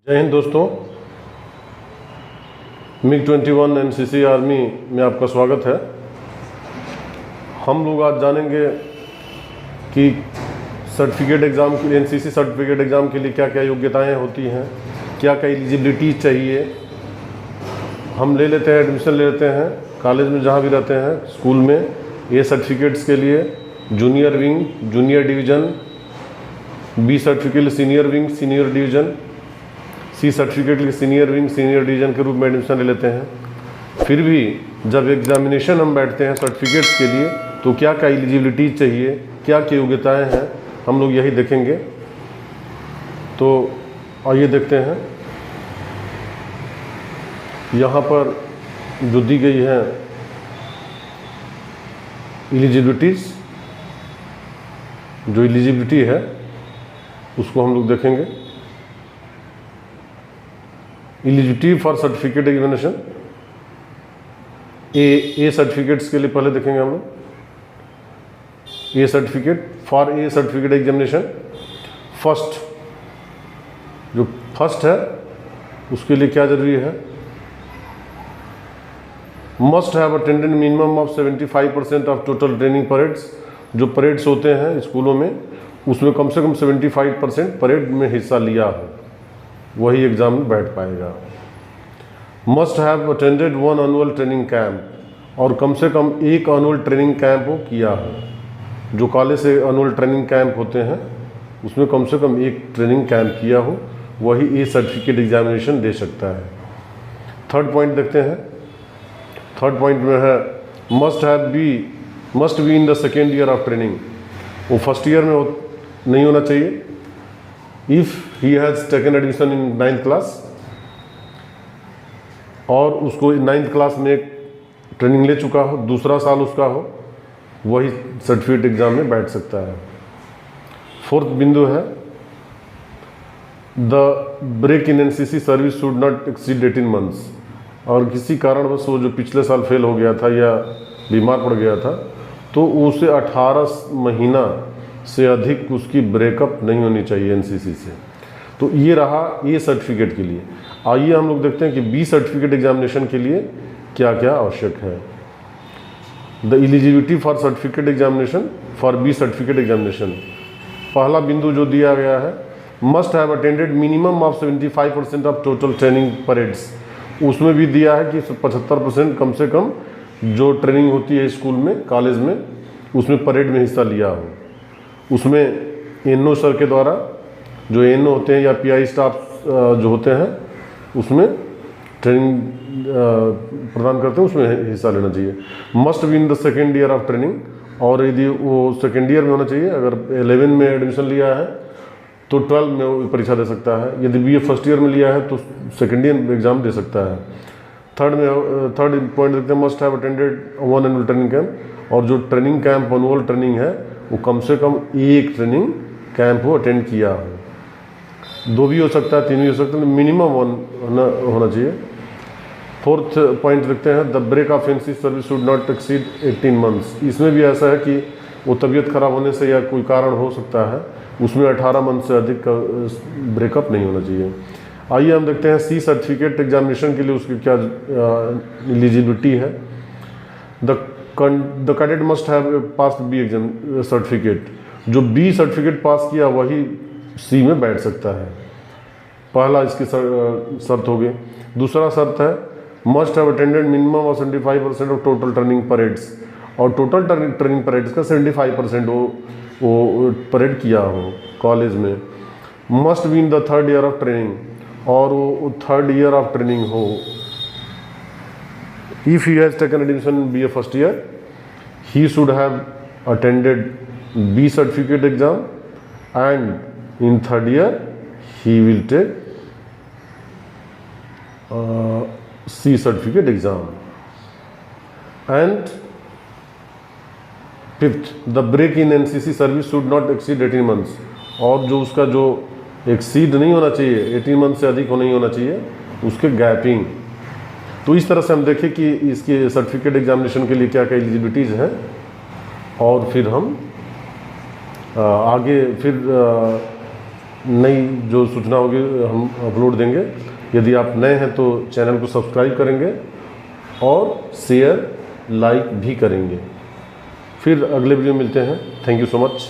जय हिंद दोस्तों, MiG-21 NCC army में आपका स्वागत है। हम लोग आज जानेंगे कि सर्टिफिकेट एग्ज़ाम के लिए एनसीसी सर्टिफिकेट एग्ज़ाम के लिए क्या क्या योग्यताएं होती हैं, क्या क्या एलिजिबिलिटी चाहिए। हम ले लेते हैं, एडमिशन ले लेते हैं कॉलेज में जहाँ भी रहते हैं, स्कूल में। ए सर्टिफिकेट्स के लिए junior wing, junior division, B certificate senior wing, senior division, C certificate के लिए सीनियर विंग, सीनियर डिवीज़न के रूप में एडमिशन ले लेते हैं। फिर भी जब एग्जामिनेशन हम बैठते हैं सर्टिफिकेट्स के लिए तो क्या क्या एलिजिबिलिटी चाहिए, क्या क्या योग्यताएं हैं, हम लोग यही देखेंगे। तो आइए देखते हैं। यहाँ पर जो दी गई है एलिजिबिलिटीज़, जो एलिजिबिलिटी है उसको हम लोग देखेंगे। Eligibility for certificate examination, A certificates के लिए पहले देखेंगे हम लोग। A certificate, for A certificate examination first, जो फर्स्ट है उसके लिए क्या जरूरी है? Must have attended minimum of 75% of total training parades. जो परेड्स होते हैं स्कूलों में उसमें कम से कम 75% परेड में हिस्सा लिया हो, वही एग्ज़ाम में बैठ पाएगा। Must have attended 1 annual training camp, और कम से कम एक एनुअल ट्रेनिंग कैंप हो किया हो। जो कॉलेज से एनुअल ट्रेनिंग कैंप होते हैं उसमें कम से कम एक ट्रेनिंग कैंप किया हो, वही ए सर्टिफिकेट एग्जामिनेशन दे सकता है। थर्ड पॉइंट देखते हैं। थर्ड पॉइंट में है must be in the second year of training. वो फर्स्ट ईयर में नहीं होना चाहिए। If he has taken admission in 9th class और उसको 9th क्लास में ट्रेनिंग ले चुका हो, दूसरा साल उसका हो, वही सर्टिफिकेट एग्ज़ाम में बैठ सकता है। फोर्थ बिंदु है the break in NCC service should not exceed 18 months. और किसी कारणवश वो जो पिछले साल फेल हो गया था या बीमार पड़ गया था तो उसे 18 महीना से अधिक उसकी ब्रेकअप नहीं होनी चाहिए एनसीसी से। तो ये रहा ए सर्टिफिकेट के लिए। आइए हम लोग देखते हैं कि बी सर्टिफिकेट एग्जामिनेशन के लिए क्या क्या आवश्यक है। The eligibility for certificate examination for B certificate examination, पहला बिंदु जो दिया गया है, must have attended minimum of 75% of total training parades. उसमें भी दिया है कि 75% कम से कम जो ट्रेनिंग होती है स्कूल में, कॉलेज में, उसमें परेड में हिस्सा लिया हो। उसमें एनओ सर के द्वारा, जो एनओ होते हैं या पीआई स्टाफ जो होते हैं उसमें ट्रेनिंग प्रदान करते हैं, उसमें हिस्सा लेना चाहिए। Must be in the second year of training, और यदि वो सेकेंड ईयर में होना चाहिए। अगर 11 में एडमिशन लिया है तो 12 में वो परीक्षा दे सकता है। यदि बीए फर्स्ट ईयर में लिया है तो सेकेंड ईयर में एग्ज़ाम दे सकता है। थर्ड पॉइंट देखते हैं, must have attended 1 annual training camp, और जो ट्रेनिंग कैंप एनुअल ट्रेनिंग है वो कम से कम एक ट्रेनिंग कैंप हो अटेंड किया हो। 2 भी हो सकता है, 3 भी हो सकता है, मिनिमम 1 होना चाहिए। फोर्थ पॉइंट देखते हैं, the break of NCC service should not exceed 18 months. इसमें भी ऐसा है कि वो तबीयत खराब होने से या कोई कारण हो सकता है, उसमें 18 मंथ से अधिक का ब्रेकअप नहीं होना चाहिए। आइए हम देखते हैं सी सर्टिफिकेट एग्जामिनेशन के लिए उसकी क्या एलिजिबिलिटी है। The cadet must have pass B exam certificate. जो बी सर्टिफिकेट पास किया वही सी में बैठ सकता है। पहला इसकी शर्त हो गई। दूसरा शर्त है must have attended minimum of 75% of total training parades, और टोटल ट्रेनिंग परेड्स का 75% वो परेड किया हो कॉलेज में। Must be in the 3rd year of training, और वो 3rd ईयर ऑफ ट्रेनिंग हो। If he has taken admission in BA first year, he should have attended B certificate exam, and in 3rd year he will take C certificate exam. And 5th, the break in NCC service should not exceed 18 months. और जो उसका जो exceed नहीं होना चाहिए, 18 month से अधिक नहीं होना चाहिए उसके गैपिंग। तो इस तरह से हम देखें कि इसके सर्टिफिकेट एग्जामिनेशन के लिए क्या क्या एलिजिबिलिटीज़ हैं, और फिर हम आगे फिर नई जो सूचना होगी हम अपलोड देंगे। यदि आप नए हैं तो चैनल को सब्सक्राइब करेंगे और शेयर लाइक भी करेंगे। फिर अगले वीडियो मिलते हैं। Thank you so much.